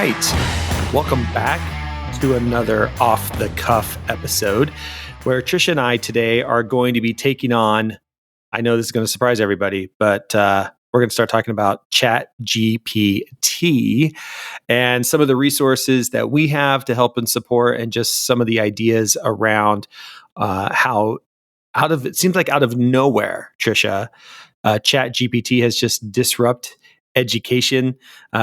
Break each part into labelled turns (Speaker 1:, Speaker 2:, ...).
Speaker 1: right. Welcome back to another off the cuff episode where Tricia and I today are going to be taking on, I know this is going to surprise everybody, but we're going to start talking about Chat GPT and some of the resources that we have to help and support, and just some of the ideas around how it seems like out of nowhere, Tricia, Chat GPT has just disrupted education.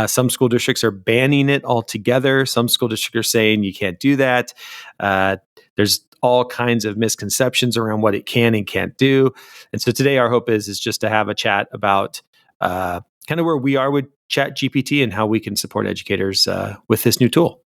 Speaker 1: Some school districts are banning it altogether. Some school districts are saying you can't do that. There's all kinds of misconceptions around what it can and can't do. And so today our hope is just to have a chat about kind of where we are with Chat GPT and how we can support educators with this new tool.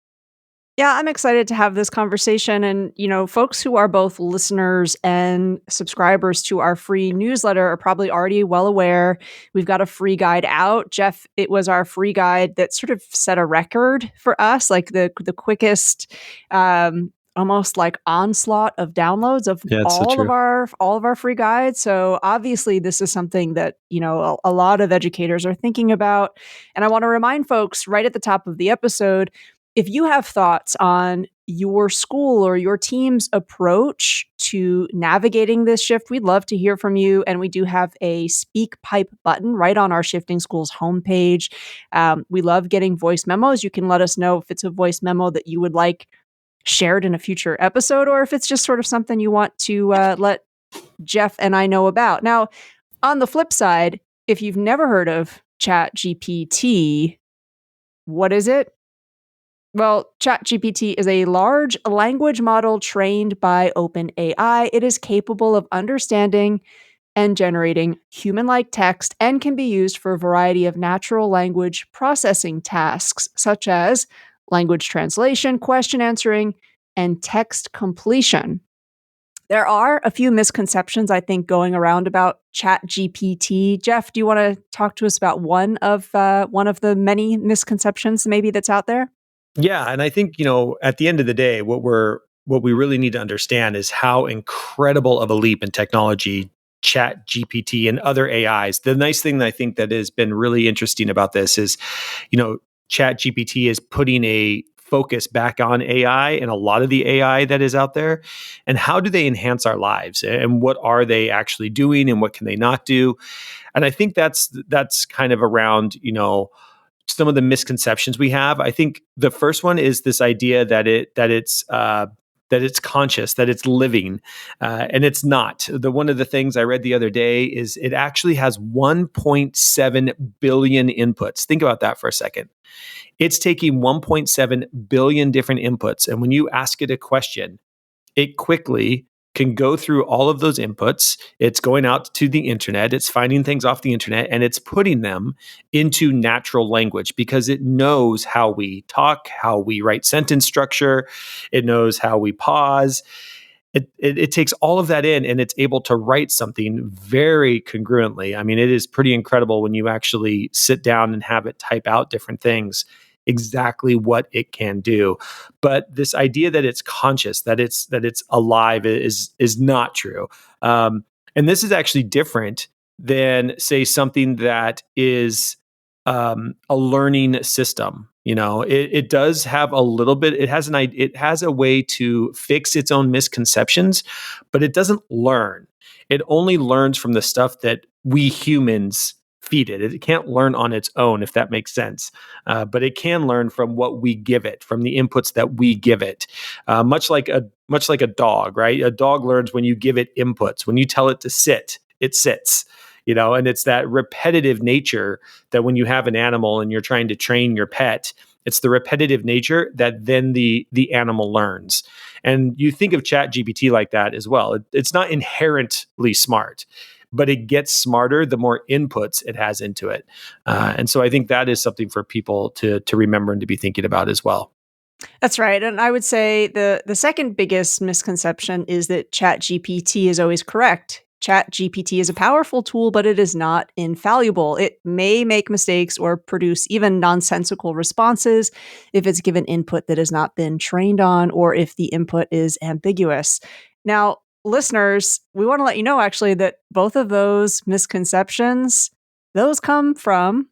Speaker 2: Yeah, I'm excited to have this conversation. And, folks who are both listeners and subscribers to our free newsletter are probably already well aware. We've got a free guide out. Jeff, it was our free guide that sort of set a record for us, like the quickest, almost like onslaught of downloads of all of our free guides. So obviously this is something that, a lot of educators are thinking about. And I want to remind folks right at the top of the episode, if you have thoughts on your school or your team's approach to navigating this shift, we'd love to hear from you. And we do have a speak pipe button right on our Shifting Schools homepage. We love getting voice memos. You can let us know if it's a voice memo that you would like shared in a future episode, or if it's just sort of something you want to let Jeff and I know about. Now, on the flip side, if you've never heard of Chat GPT, what is it? Well, ChatGPT is a large language model trained by OpenAI. It is capable of understanding and generating human-like text and can be used for a variety of natural language processing tasks, such as language translation, question answering, and text completion. There are a few misconceptions, I think, going around about ChatGPT. Jeff, do you want to talk to us about one of the many misconceptions maybe that's out there?
Speaker 1: Yeah, and I think, at the end of the day, what we really need to understand is how incredible of a leap in technology Chat GPT and other AIs. The nice thing that I think that has been really interesting about this is, Chat GPT is putting a focus back on AI and a lot of the AI that is out there, and how do they enhance our lives, and what are they actually doing, and what can they not do? And I think that's kind of around, some of the misconceptions we have. I think the first one is this idea that it's conscious, that it's living, and it's not. One of the things I read the other day is it actually has 1.7 billion inputs. Think about that for a second. It's taking 1.7 billion different inputs, and when you ask it a question, it quickly can go through all of those inputs. It's going out to the internet, it's finding things off the internet, and it's putting them into natural language because it knows how we talk, how we write sentence structure, it knows how we pause. It takes all of that in, and it's able to write something very congruently. I mean, it is pretty incredible when you actually sit down and have it type out different things, exactly what it can do. But this idea that it's conscious, that it's alive, is not true. And this is actually different than, say, something that is a learning system. It does have a little bit. It has a way to fix its own misconceptions, but it doesn't learn. It only learns from the stuff that we humans feed it. It can't learn on its own, if that makes sense. But it can learn from what we give it, from the inputs that we give it. Much like a dog, right? A dog learns when you give it inputs. When you tell it to sit, it sits. And it's that repetitive nature that when you have an animal and you're trying to train your pet, it's the repetitive nature that then the animal learns. And you think of Chat GPT like that as well. It's not inherently smart, but it gets smarter the more inputs it has into it. And so I think that is something for people to remember and to be thinking about as well.
Speaker 2: That's right. And I would say the second biggest misconception is that ChatGPT is always correct. ChatGPT is a powerful tool, but it is not infallible. It may make mistakes or produce even nonsensical responses if it's given input that has not been trained on, or if the input is ambiguous. Now, listeners, we want to let you know actually that both of those misconceptions, those come from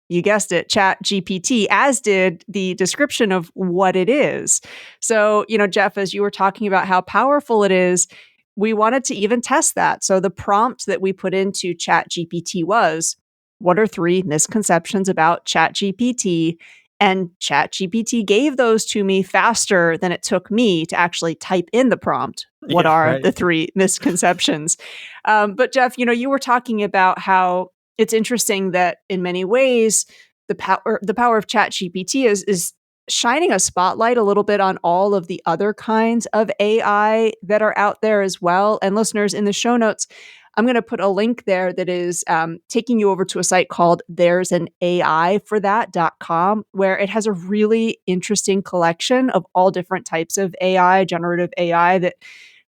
Speaker 2: You guessed it, Chat GPT, as did the description of what it is. So, Jeff, as you were talking about how powerful it is, we wanted to even test that. So the prompt that we put into Chat GPT was, what are three misconceptions about Chat GPT? And Chat GPT gave those to me faster than it took me to actually type in the prompt. What
Speaker 1: Yeah,
Speaker 2: are
Speaker 1: right.
Speaker 2: the three misconceptions? But Jeff, you were talking about how it's interesting that in many ways the power of ChatGPT is shining a spotlight a little bit on all of the other kinds of AI that are out there as well. And listeners, in the show notes, I'm going to put a link there that is taking you over to a site called there'sanai.com, where it has a really interesting collection of all different types of AI, generative AI, that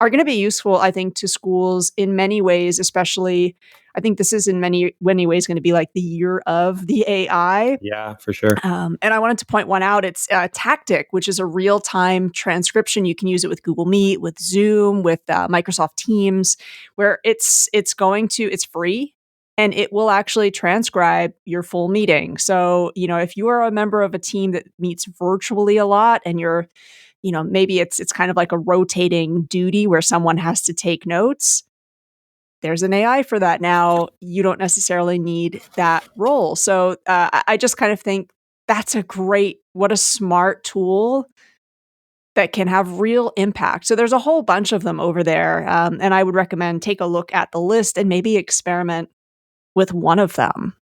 Speaker 2: are going to be useful, I think, to schools in many ways, especially. I think this is in many ways going to be like the year of the AI.
Speaker 1: Yeah, for sure.
Speaker 2: And I wanted to point one out. It's Tactic, which is a real time transcription. You can use it with Google Meet, with Zoom, with Microsoft Teams, where it's free and it will actually transcribe your full meeting. So, if you are a member of a team that meets virtually a lot and you're, maybe it's kind of like a rotating duty where someone has to take notes, there's an AI for that now. You don't necessarily need that role. So I just kind of think that's what a smart tool that can have real impact. So there's a whole bunch of them over there. And I would recommend take a look at the list and maybe experiment with one of them.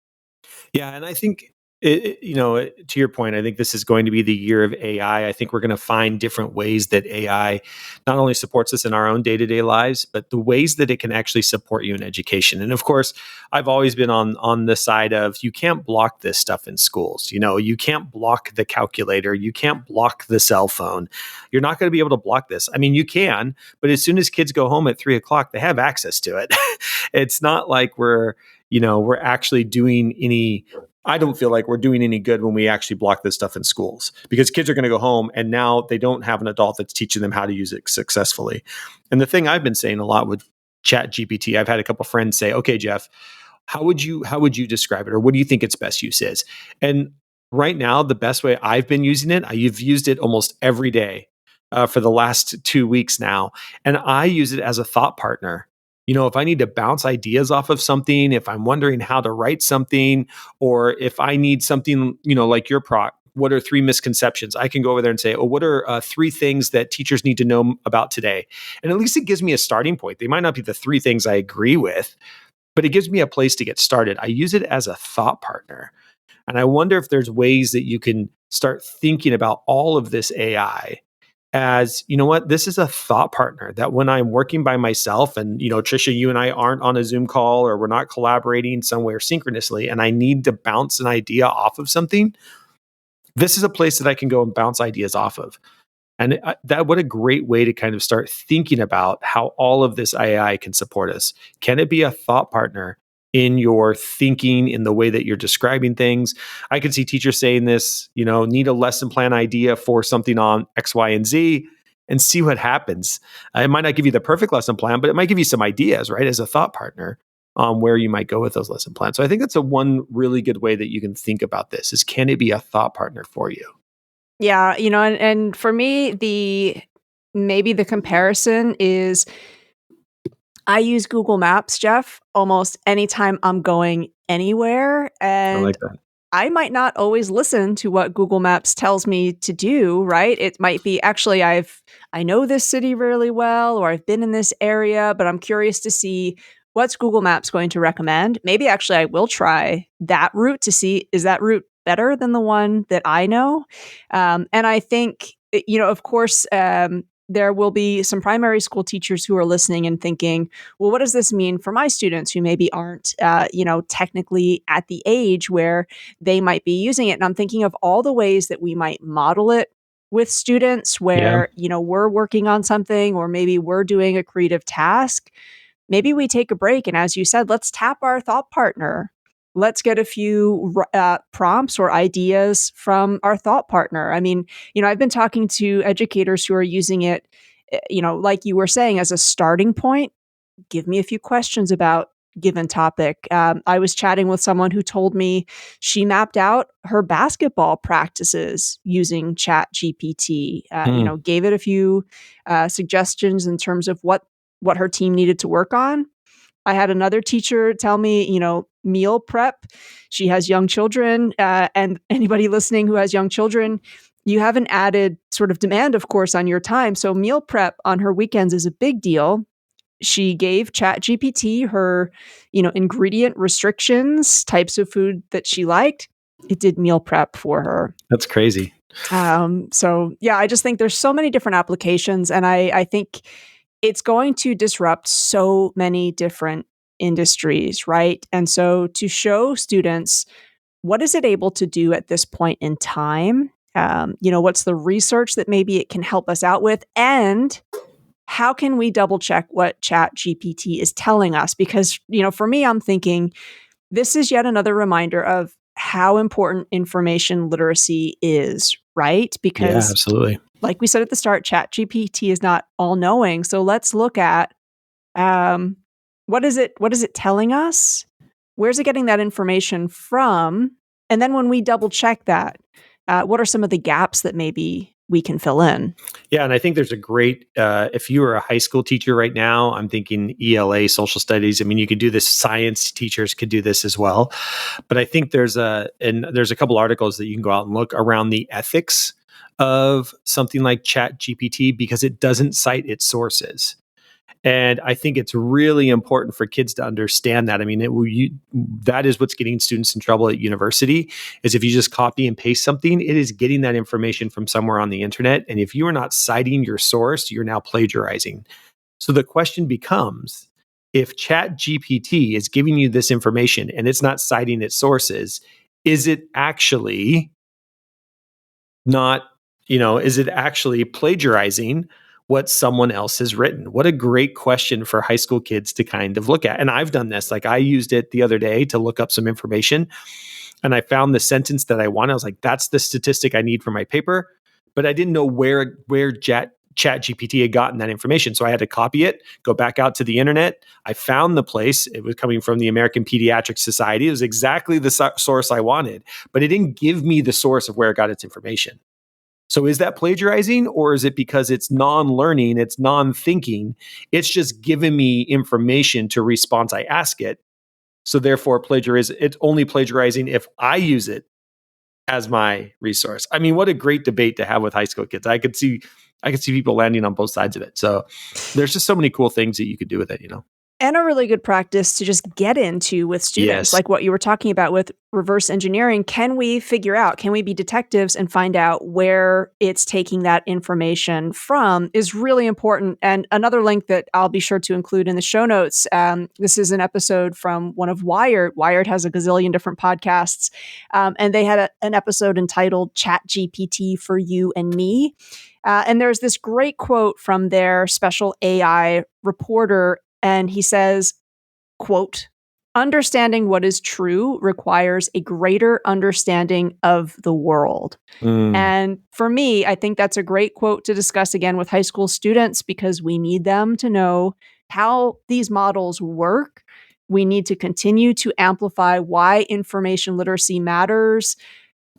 Speaker 1: Yeah, and I think to your point, I think this is going to be the year of AI. I think we're going to find different ways that AI not only supports us in our own day-to-day lives, but the ways that it can actually support you in education. And of course, I've always been on the side of you can't block this stuff in schools. You can't block the calculator, you can't block the cell phone. You're not going to be able to block this. I mean, you can, but as soon as kids go home at 3 o'clock, they have access to it. It's not like we're actually doing any. I don't feel like we're doing any good when we actually block this stuff in schools, because kids are going to go home and now they don't have an adult that's teaching them how to use it successfully. And the thing I've been saying a lot with Chat GPT, I've had a couple friends say, "Okay, Jeff, how would you describe it, or what do you think its best use is?" And right now, the best way I've been using it, I've used it almost every day for the last 2 weeks now, and I use it as a thought partner. If I need to bounce ideas off of something, if I'm wondering how to write something, or if I need something, like your proc, what are three misconceptions? I can go over there and say, "Oh, what are three things that teachers need to know about today?" And at least it gives me a starting point. They might not be the three things I agree with, but it gives me a place to get started. I use it as a thought partner. And I wonder if there's ways that you can start thinking about all of this AI as, what, this is a thought partner that when I'm working by myself and, Tricia, you and I aren't on a Zoom call or we're not collaborating somewhere synchronously and I need to bounce an idea off of something, this is a place that I can go and bounce ideas off of. And that, what a great way to kind of start thinking about how all of this AI can support us. Can it be a thought partner in your thinking, in the way that you're describing things? I could see teachers saying this, need a lesson plan idea for something on X, Y, and Z, and see what happens. It might not give you the perfect lesson plan, but it might give you some ideas, right, as a thought partner on where you might go with those lesson plans. So I think that's a one really good way that you can think about this is, can it be a thought partner for you?
Speaker 2: Yeah, and for me, maybe the comparison is I use Google Maps, Jeff, almost anytime I'm going anywhere.
Speaker 1: I
Speaker 2: And
Speaker 1: like that.
Speaker 2: I might not always listen to what Google Maps tells me to do, right? It might be actually I know this city really well, or I've been in this area, but I'm curious to see what's Google Maps going to recommend. Maybe actually I will try that route to see, is that route better than the one that I know? And I think, of course, there will be some primary school teachers who are listening and thinking, well, what does this mean for my students who maybe aren't, technically at the age where they might be using it? And I'm thinking of all the ways that we might model it with students
Speaker 1: Yeah.
Speaker 2: where, we're working on something or maybe we're doing a creative task. Maybe we take a break. And as you said, let's tap our thought partner. Let's get a few prompts or ideas from our thought partner. I mean, I've been talking to educators who are using it, like you were saying, as a starting point. Give me a few questions about given topic. I was chatting with someone who told me she mapped out her basketball practices using Chat GPT.
Speaker 1: Mm,
Speaker 2: Gave it a few suggestions in terms of what her team needed to work on. I had another teacher tell me, meal prep. She has young children, and anybody listening who has young children, you have an added sort of demand, of course, on your time. So meal prep on her weekends is a big deal. She gave ChatGPT her, ingredient restrictions, types of food that she liked. It did meal prep for her.
Speaker 1: that's crazy.
Speaker 2: So yeah, I just think there's so many different applications, and I think it's going to disrupt so many different industries, right? And so to show students what is it able to do at this point in time, what's the research that maybe it can help us out with, and how can we double check what Chat GPT is telling us? Because, for me, I'm thinking this is yet another reminder of how important information literacy is, right?
Speaker 1: Yeah,
Speaker 2: Because,
Speaker 1: absolutely.
Speaker 2: like we said at the start, Chat GPT is not all knowing. So let's look at um, what is it telling us? Where's it getting that information from? And then when we double check that, what are some of the gaps that maybe we can fill in?
Speaker 1: Yeah, and I think there's a great, if you were a high school teacher right now, I'm thinking ELA, social studies. I mean, you could do this, science teachers could do this as well. But I think there's a couple articles that you can go out and look around the ethics of something like Chat GPT because it doesn't cite its sources. And I think it's really important for kids to understand that. I mean, that is what's getting students in trouble at university is if you just copy and paste something, it is getting that information from somewhere on the internet. And if you are not citing your source, you're now plagiarizing. So the question becomes, if Chat GPT is giving you this information and it's not citing its sources, is it actually not, is it actually plagiarizing what someone else has written? What a great question for high school kids to kind of look at. And I've done this. Like I used it the other day to look up some information and I found the sentence that I wanted. I was like, that's the statistic I need for my paper. But I didn't know where Chat GPT had gotten that information. So I had to copy it, go back out to the internet. I found the place. It was coming from the American Pediatric Society. It was exactly the source I wanted, but it didn't give me the source of where it got its information. So is that plagiarizing, or is it because it's non-learning, it's non-thinking, it's just giving me information to respond I ask it. So therefore it's only plagiarizing if I use it as my resource. I mean, what a great debate to have with high school kids. I could see people landing on both sides of it. So there's just so many cool things that you could do with it.
Speaker 2: And a really good practice to just get into with students,
Speaker 1: Yes.
Speaker 2: like what you were talking about with reverse engineering. Can we be detectives and find out where it's taking that information from is really important. And another link that I'll be sure to include in the show notes. This is an episode from one of Wired. Wired has a gazillion different podcasts. And they had an episode entitled Chat GPT for You and Me. And there's this great quote from their special AI reporter, and he says, quote, understanding what is true requires a greater understanding of the world.
Speaker 1: Mm,
Speaker 2: And for me, I think that's a great quote to discuss again with high school students because we need them to know how these models work. We need to continue to amplify why information literacy matters.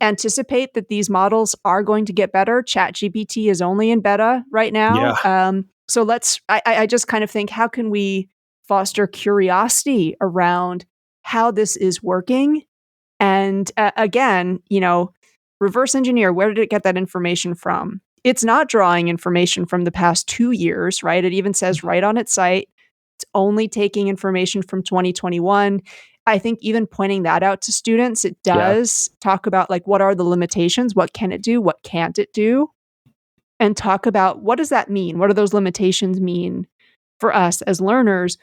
Speaker 2: Anticipate that these models are going to get better. ChatGPT is only in beta right now.
Speaker 1: yeah.
Speaker 2: So I just kind of think, how can we foster curiosity around how this is working? And again, reverse engineer, where did it get that information from? It's not drawing information from the past 2 years, right? It even says right on its site, it's only taking information from 2021. I think even pointing that out to students, it
Speaker 1: Yeah.
Speaker 2: does talk about like what are the limitations, what can it do, what can't it do, and talk about what does that mean? What do those limitations mean for us as learners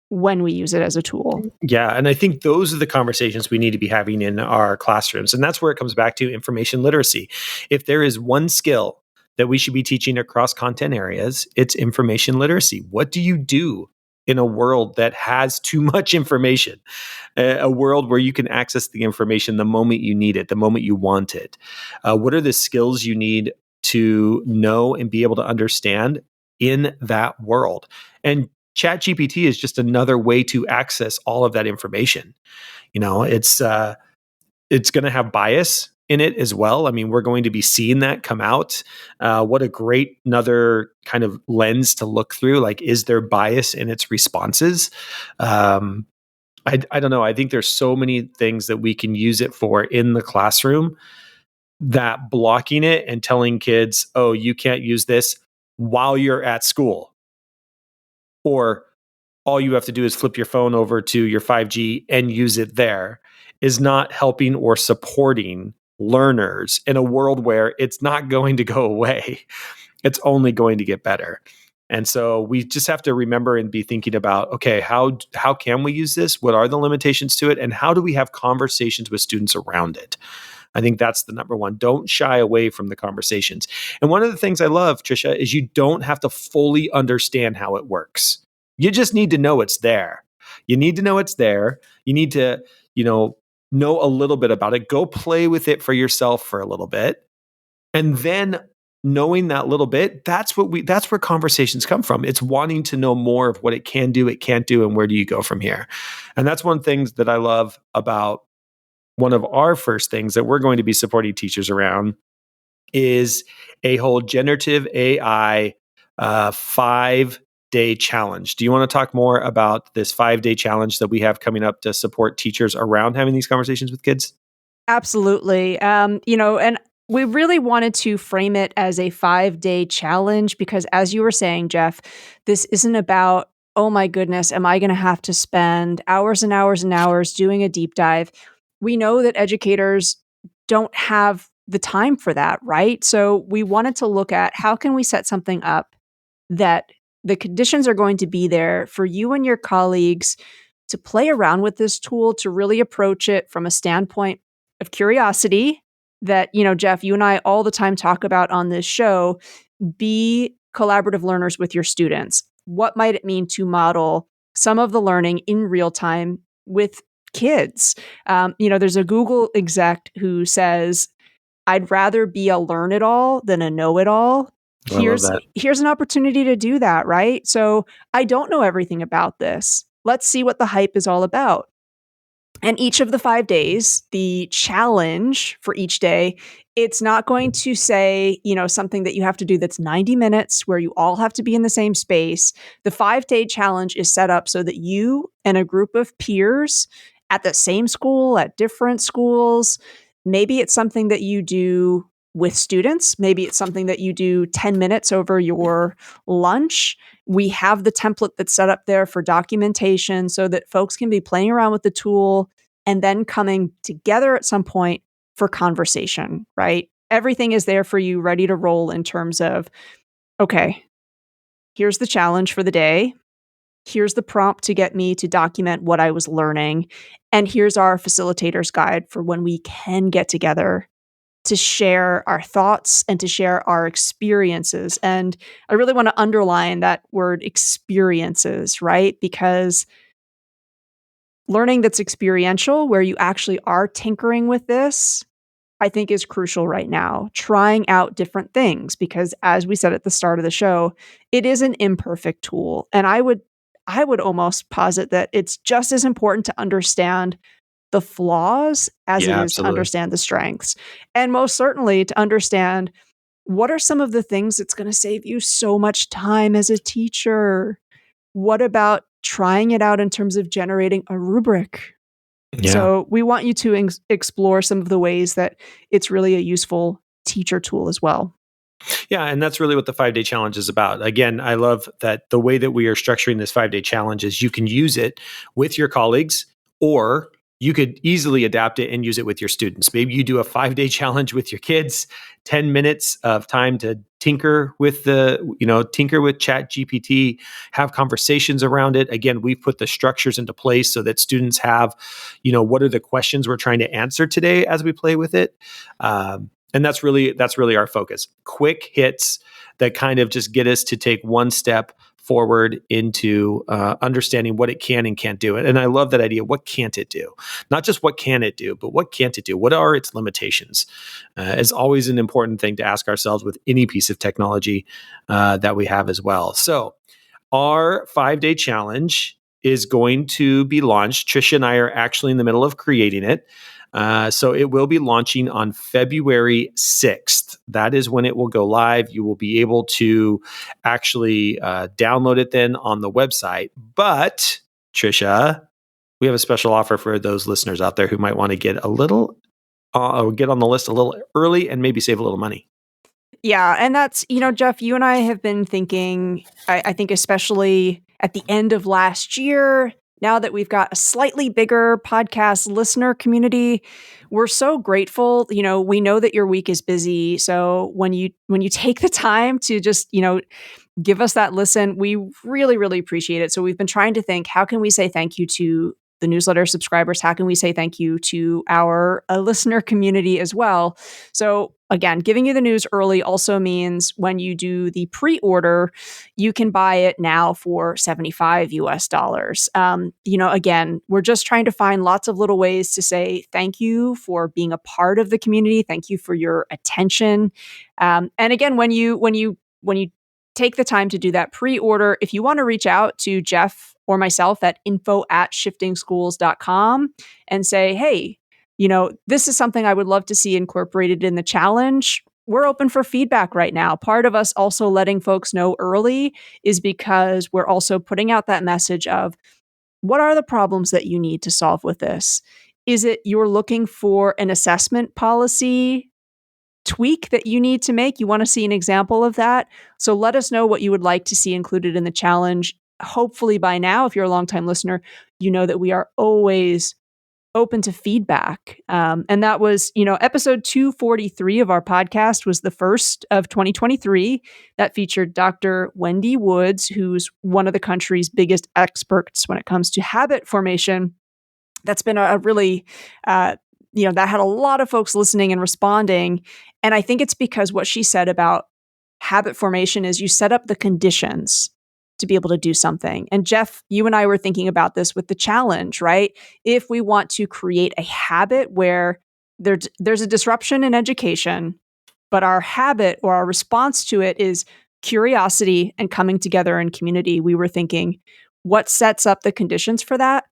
Speaker 2: when we use it as a tool?
Speaker 1: Yeah. And I think those are the conversations we need to be having in our classrooms. And that's where it comes back to information literacy. If there is one skill that we should be teaching across content areas, it's information literacy. What do you do in a world that has too much information? A world where you can access the information the moment you need it, the moment you want it. What are the skills you need to know and be able to understand in that world? And Chat GPT is just another way to access all of that information. It's going to have bias in it as well. I mean, we're going to be seeing that come out. What a great another kind of lens to look through. Like, is there bias in its responses? I don't know. I think there's so many things that we can use it for in the classroom, that blocking it and telling kids, oh, you can't use this while you're at school, or all you have to do is flip your phone over to your 5G and use it there, is not helping or supporting learners in a world where it's not going to go away. It's only going to get better. And so we just have to remember and be thinking about, okay, how can we use this? What are the limitations to it? And how do we have conversations with students around it? I think that's the number one. Don't shy away from the conversations. And one of the things I love, Tricia, is you don't have to fully understand how it works. You just need to know it's there. You need to know it's there. You need to, know a little bit about it. Go play with it for yourself for a little bit. And then knowing that little bit, that's where conversations come from. It's wanting to know more of what it can do, it can't do, and where do you go from here. And that's one of the things that I love about one of our first things that we're going to be supporting teachers around is a whole generative AI 5-day challenge. Do you want to talk more about this 5-day challenge that we have coming up to support teachers around having these conversations with kids?
Speaker 2: Absolutely. And we really wanted to frame it as a 5-day challenge because, as you were saying, Jeff, this isn't about, oh my goodness, am I going to have to spend hours and hours and hours doing a deep dive? We know that educators don't have the time for that, right? So we wanted to look at how can we set something up that the conditions are going to be there for you and your colleagues to play around with this tool, to really approach it from a standpoint of curiosity that, Jeff, you and I all the time talk about on this show. Be collaborative learners with your students. What might it mean to model some of the learning in real time with kids? There's a Google exec who says, I'd rather be a learn it all than a know it all.
Speaker 1: I love that.
Speaker 2: Here's an opportunity to do that, right? So I don't know everything about this. Let's see what the hype is all about. And each of the 5 days, the challenge for each day, it's not going to say, something that you have to do that's 90 minutes where you all have to be in the same space. The 5-day challenge is set up so that you and a group of peers at the same school, at different schools, maybe it's something that you do with students. Maybe it's something that you do 10 minutes over your lunch. We have the template that's set up there for documentation so that folks can be playing around with the tool and then coming together at some point for conversation, right? Everything is there for you, ready to roll in terms of, okay, here's the challenge for the day. Here's the prompt to get me to document what I was learning. And here's our facilitator's guide for when we can get together to share our thoughts and to share our experiences. And I really want to underline that word experiences, right? Because learning that's experiential, where you actually are tinkering with this, I think is crucial right now. Trying out different things, because as we said at the start of the show, it is an imperfect tool. And I would almost posit that it's just as important to understand the flaws as it
Speaker 1: Yeah,
Speaker 2: is to
Speaker 1: absolutely.
Speaker 2: understand the strengths. And most certainly to understand what are some of the things that's going to save you so much time as a teacher? What about trying it out in terms of generating a rubric?
Speaker 1: Yeah.
Speaker 2: So we want you to explore some of the ways that it's really a useful teacher tool as well.
Speaker 1: Yeah, and that's really what the 5-day challenge is about. Again, I love that the way that we are structuring this 5-day challenge is you can use it with your colleagues, or you could easily adapt it and use it with your students. Maybe you do a 5-day challenge with your kids, 10 minutes of time to tinker with Chat GPT, have conversations around it. Again, we've put the structures into place so that students have, what are the questions we're trying to answer today as we play with it. And that's really our focus. Quick hits that kind of just get us to take one step forward into understanding what it can and can't do. And I love that idea. What can't it do? Not just what can it do, but what can't it do? What are its limitations? Is always an important thing to ask ourselves with any piece of technology that we have as well. So our 5-day challenge is going to be launched. Tricia and I are actually in the middle of creating it. So it will be launching on February 6th. That is when it will go live. You will be able to actually download it then on the website. But, Tricia, we have a special offer for those listeners out there who might want to get a little, get on the list a little early and maybe save a little money.
Speaker 2: Yeah, and that's, Jeff, you and I have been thinking, I think especially at the end of last year, now that we've got a slightly bigger podcast listener community, we're so grateful. We know that your week is busy. So when you take the time to just, give us that listen, we really, really appreciate it. So we've been trying to think, how can we say thank you to the newsletter subscribers? How can we say thank you to our listener community as well? So again, giving you the news early also means when you do the pre-order, you can buy it now for $75 US. Again, we're just trying to find lots of little ways to say thank you for being a part of the community. Thank you for your attention. And again, when you take the time to do that pre-order, if you want to reach out to Jeff or myself at info@shiftingschools.com and say, hey, this is something I would love to see incorporated in the challenge. We're open for feedback right now. Part of us also letting folks know early is because we're also putting out that message of what are the problems that you need to solve with this? Is it you're looking for an assessment policy tweak that you need to make? You want to see an example of that? So let us know what you would like to see included in the challenge. Hopefully by now, if you're a longtime listener, you know that we are always open to feedback. And that was, episode 243 of our podcast was the first of 2023 that featured Dr. Wendy Woods, who's one of the country's biggest experts when it comes to habit formation. That's been a really, that had a lot of folks listening and responding. And I think it's because what she said about habit formation is you set up the conditions to be able to do something. And Jeff, you and I were thinking about this with the challenge, right? If we want to create a habit where there's a disruption in education, but our habit or our response to it is curiosity and coming together in community, we were thinking, what sets up the conditions for that?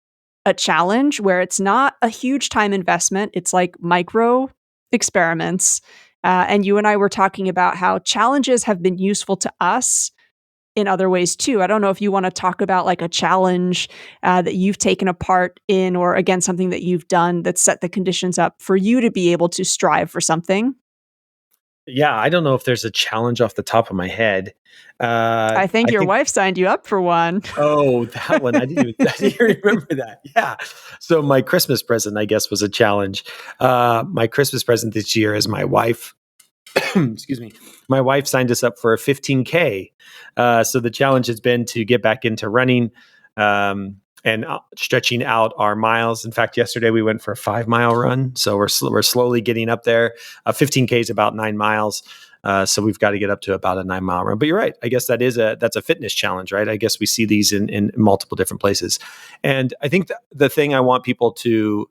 Speaker 2: A challenge where it's not a huge time investment. It's like micro experiments. And you and I were talking about how challenges have been useful to us in other ways too. I don't know if you want to talk about like a challenge that you've taken a part in, or again, something that you've done that set the conditions up for you to be able to strive for something.
Speaker 1: Yeah, I don't know if there's a challenge off the top of my head.
Speaker 2: I think
Speaker 1: I
Speaker 2: your
Speaker 1: think
Speaker 2: wife signed you up for one.
Speaker 1: Oh, that one. I didn't even remember that. Yeah. So my Christmas present, I guess, was a challenge. My Christmas present this year is my wife. Excuse me. My wife signed us up for a 15K. So the challenge has been to get back into running and stretching out our miles. In fact, yesterday we went for a 5-mile run. So we're slowly getting up there. 15K is about 9 miles. So we've got to get up to about a 9-mile run. But you're right. I guess that's a fitness challenge, right? I guess we see these in multiple different places. And I think the thing I want people to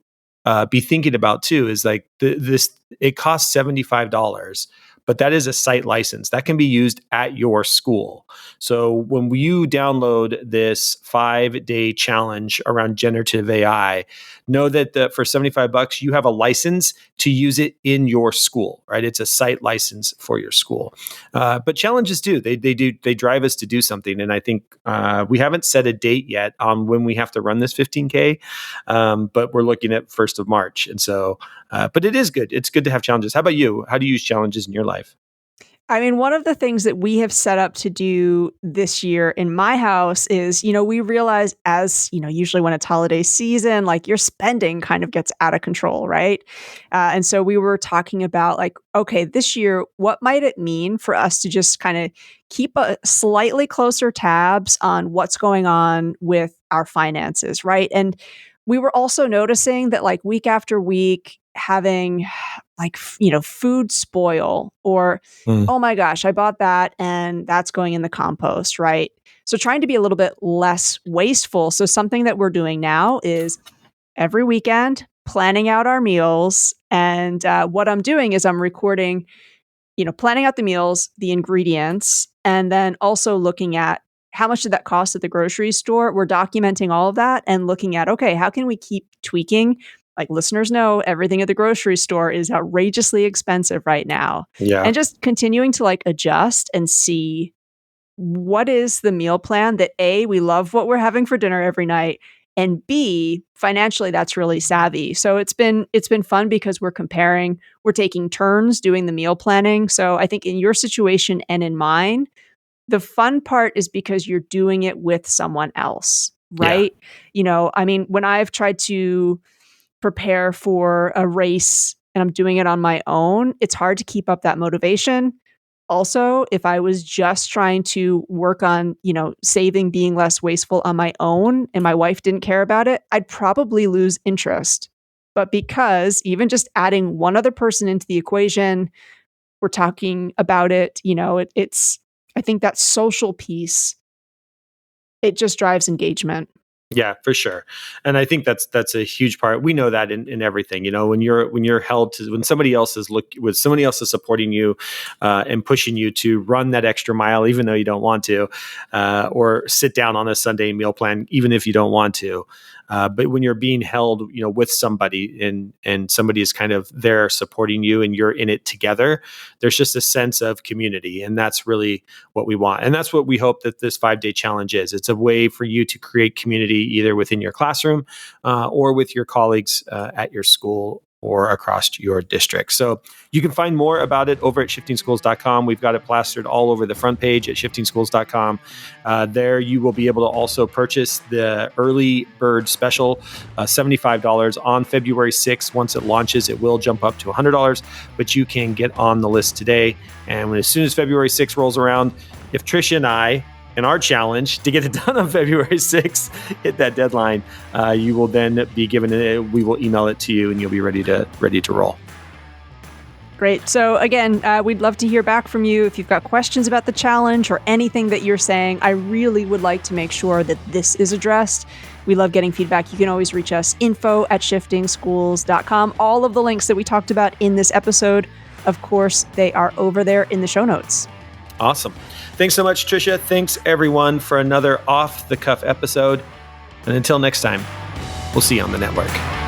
Speaker 1: be thinking about too is like it costs $75, but that is a site license that can be used at your school. So when you download this 5-day challenge around generative AI, know that for $75, you have a license to use it in your school, right? It's a site license for your school. But challenges they drive us to do something. And I think we haven't set a date yet on when we have to run this 15K, but we're looking at 1st of March. And so, but it is good. It's good to have challenges. How about you? How do you use challenges in your life?
Speaker 2: I mean, one of the things that we have set up to do this year in my house is, we realize as, usually when it's holiday season, like your spending kind of gets out of control, right? And so we were talking about like, okay, this year, what might it mean for us to just kind of keep a slightly closer tabs on what's going on with our finances, right? And we were also noticing that like week after week, having like, food spoil or,
Speaker 1: Mm.
Speaker 2: oh my gosh, I bought that and that's going in the compost, right? So trying to be a little bit less wasteful. So something that we're doing now is every weekend planning out our meals. And what I'm doing is I'm recording, planning out the meals, the ingredients, and then also looking at how much did that cost at the grocery store? We're documenting all of that and looking at, okay, how can we keep tweaking? Like listeners know, everything at the grocery store is outrageously expensive right now.
Speaker 1: Yeah.
Speaker 2: And just continuing to like adjust and see what is the meal plan that A, we love what we're having for dinner every night, and B, financially that's really savvy. So it's been fun because we're comparing, we're taking turns doing the meal planning. So I think in your situation and in mine, the fun part is because you're doing it with someone else,
Speaker 1: Yeah.
Speaker 2: right? I mean, when I've tried to prepare for a race and I'm doing it on my own, it's hard to keep up that motivation. Also, if I was just trying to work on, saving, being less wasteful on my own and my wife didn't care about it, I'd probably lose interest. But because even just adding one other person into the equation, we're talking about it, it's I think that social piece, it just drives engagement.
Speaker 1: Yeah, for sure. And I think that's a huge part. We know that in everything, when you're held to, when somebody else is supporting you and pushing you to run that extra mile, even though you don't want to, or sit down on a Sunday meal plan, even if you don't want to. But when you're being held, with somebody and somebody is kind of there supporting you and you're in it together, there's just a sense of community. And that's really what we want. And that's what we hope that this 5-day challenge is. It's a way for you to create community either within your classroom or with your colleagues at your school or across your district. So you can find more about it over at shiftingschools.com. We've got it plastered all over the front page at shiftingschools.com. There you will be able to also purchase the early bird special, $75 on February 6th. Once it launches, it will jump up to $100, but you can get on the list today. And as soon as February 6th rolls around, if Tricia and I, in our challenge to get it done on February 6th, hit that deadline, you will then be given it. We will email it to you and you'll be ready to roll.
Speaker 2: Great. So again, we'd love to hear back from you if you've got questions about the challenge or anything that you're saying. I really would like to make sure that this is addressed. We love getting feedback. You can always reach us, info@shiftingschools.com. All of the links that we talked about in this episode, of course, they are over there in the show notes.
Speaker 1: Awesome. Thanks so much, Tricia. Thanks, everyone, for another off-the-cuff episode. And until next time, we'll see you on the network.